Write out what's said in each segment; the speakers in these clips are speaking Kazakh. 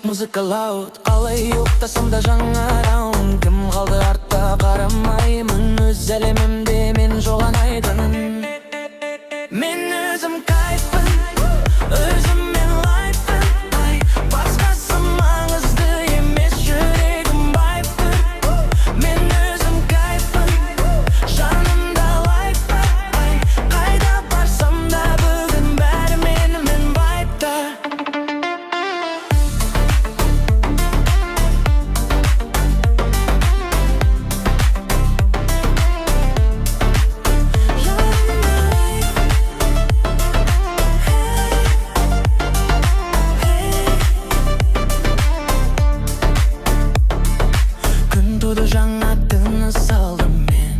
музыка лаут, қалай ұйықтасам да жаңарауын. Кім қалды артта қарамаймын, өз әлемімде мен жоғалмайтын. Мен өзім кайфпын, өзіммен лайфпын. Басқасы маңызды емес, жүрегім байыпты. Мен өзім кайфпын, жанымда лайфпын. Қайда барсам да бүгін бәрі менімен вайпта. Жаңа тыныс алдым мен,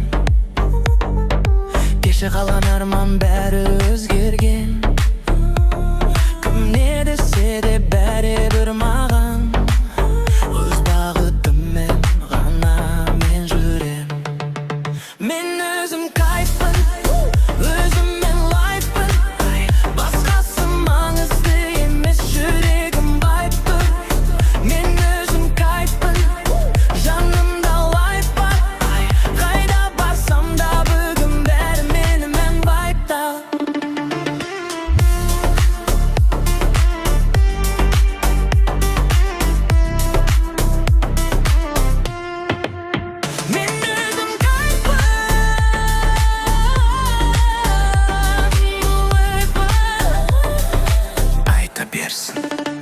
кеше қалған арман бәрі өзгерген. Кім не десе де бәрібір маған, өз бағытыммен ғана мен жүрем. Мен өзім кайфпын, өзіммен лайфпын. Басқасы маңызды емес, жүрегім байыпты. Мен өзім кайфпын, жаным берсін.